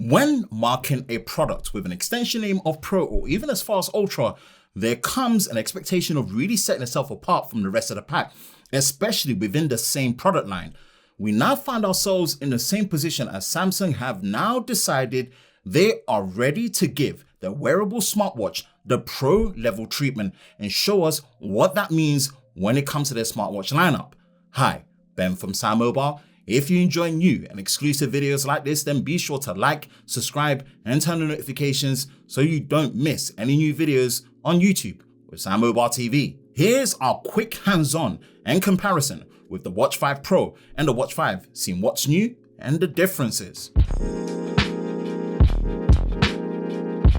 When marking a product with an extension name of Pro or even as far as Ultra, there comes an expectation of really setting itself apart from the rest of the pack, especially within the same product line. We now find ourselves in the same position as Samsung have now decided they are ready to give the wearable smartwatch the Pro level treatment and show us what that means when it comes to their smartwatch lineup. Hi, Ben from SamMobile. If you enjoy new and exclusive videos like this, then be sure to like, subscribe, and turn on notifications so you don't miss any new videos on YouTube with SamMobile TV. Here's our quick hands-on and comparison with the Watch 5 Pro and the Watch 5, seeing what's new and the differences.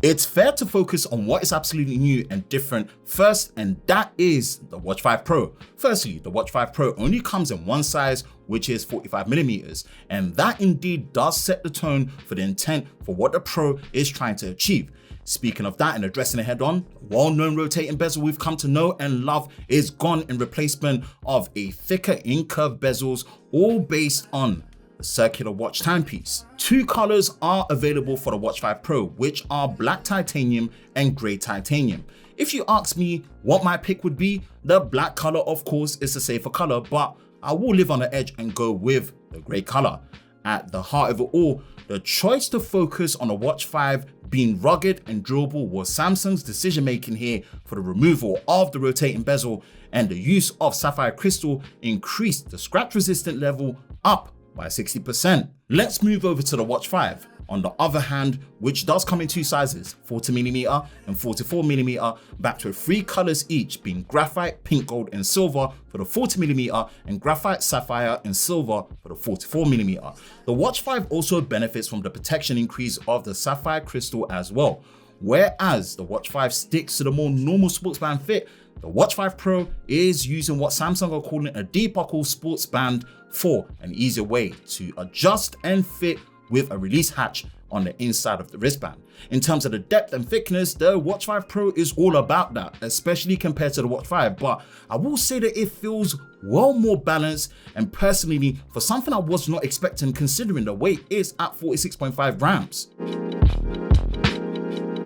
It's fair to focus on what is absolutely new and different first, and that is the Watch 5 Pro. Firstly, the Watch 5 Pro only comes in one size, which is 45mm, and that indeed does set the tone for the intent for what the Pro is trying to achieve. Speaking of that and addressing it head on, well-known rotating bezel we've come to know and love is gone in replacement of a thicker in-curve bezels, all based on the circular watch timepiece. Two colors are available for the Watch 5 Pro, which are black titanium and grey titanium. If you ask me what my pick would be, the black color of course is the safer color, but I will live on the edge and go with the grey color. At the heart of it all, the choice to focus on the Watch 5 being rugged and durable was Samsung's decision making here, for the removal of the rotating bezel and the use of sapphire crystal increased the scratch resistant level up by 60%. Let's move over to the Watch 5. On the other hand, which does come in two sizes, 40mm and 44mm, backed with three colors each, being graphite, pink gold, and silver for the 40mm and graphite, sapphire, and silver for the 44mm. The Watch 5 also benefits from the protection increase of the sapphire crystal as well. Whereas the Watch 5 sticks to the more normal sports band fit, the Watch 5 Pro is using what Samsung are calling a debuckle sports band for an easier way to adjust and fit with a release hatch on the inside of the wristband. In terms of the depth and thickness, the Watch 5 Pro is all about that, especially compared to the Watch 5, but I will say that it feels well more balanced, and personally, for something I was not expecting considering the weight is at 46.5 grams.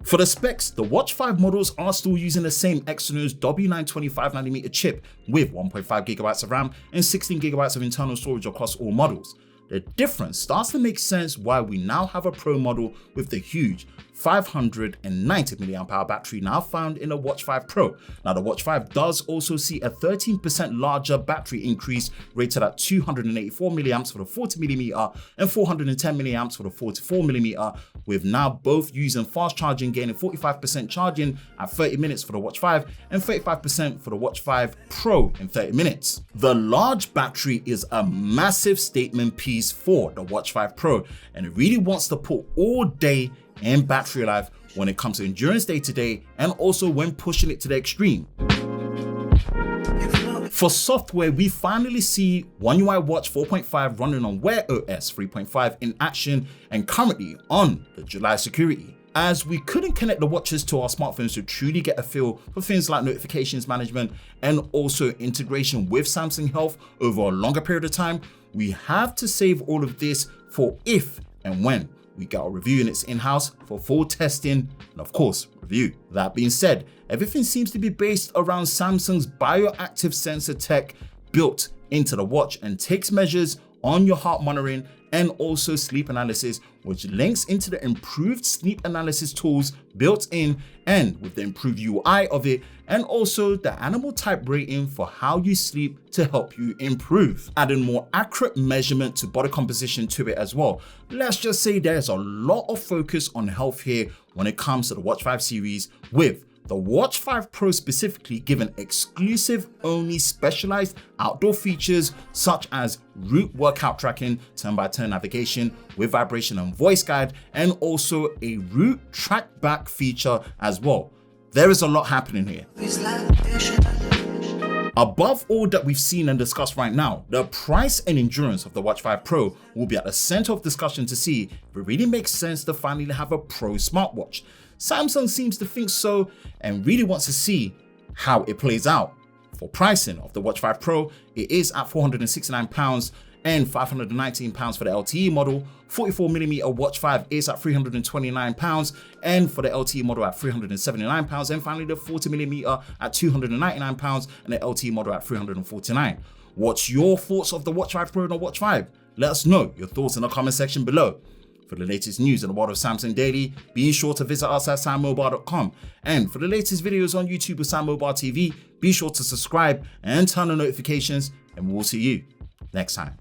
For the specs, the Watch 5 models are still using the same Exynos W925nm chip with 1.5GB of RAM and 16GB of internal storage across all models. The difference starts to make sense why we now have a Pro model with the huge 590mAh battery now found in the Watch 5 Pro. Now the Watch 5 does also see a 13% larger battery increase, rated at 284mAh for the 40mm and 410mAh for the 44mm, with now both using fast charging, gaining 45% charging at 30 minutes for the Watch 5 and 35% for the Watch 5 Pro in 30 minutes. The large battery is a massive statement piece for the Watch 5 Pro, and it really wants to put all day in battery life when it comes to endurance day to day, and also when pushing it to the extreme. For software, we finally see One UI Watch 4.5 running on Wear OS 3.5 in action and currently on the July security. As we couldn't connect the watches to our smartphones to truly get a feel for things like notifications management and also integration with Samsung Health over a longer period of time, we have to save all of this for if and when we get our review units in-house for full testing and of course review. That being said, everything seems to be based around Samsung's bioactive sensor tech built into the watch and takes measures on your heart monitoring and also sleep analysis, which links into the improved sleep analysis tools built in and with the improved UI of it, and also the animal type rating for how you sleep to help you improve, adding more accurate measurement to body composition to it as well. Let's just say there's a lot of focus on health here when it comes to the Watch 5 series, with the Watch 5 Pro specifically given exclusive only specialized outdoor features such as route workout tracking, turn-by-turn navigation with vibration and voice guide, and also a route track back feature as well. There is a lot happening here. Above all that we've seen and discussed right now, the price and endurance of the Watch 5 Pro will be at the center of discussion to see if it really makes sense to finally have a Pro smartwatch. Samsung seems to think so and really wants to see how it plays out. For pricing of the Watch 5 Pro, it is at £469, and £519 for the LTE model. 44mm Watch 5 is at £329, and for the LTE model at £379, and finally the 40mm at £299, and the LTE model at £349. What's your thoughts of the Watch 5 Pro and the Watch 5? Let us know your thoughts in the comment section below. For the latest news in the world of Samsung Daily, be sure to visit us at SamMobile.com. And for the latest videos on YouTube with SamMobile TV, be sure to subscribe and turn on notifications, and we'll see you next time.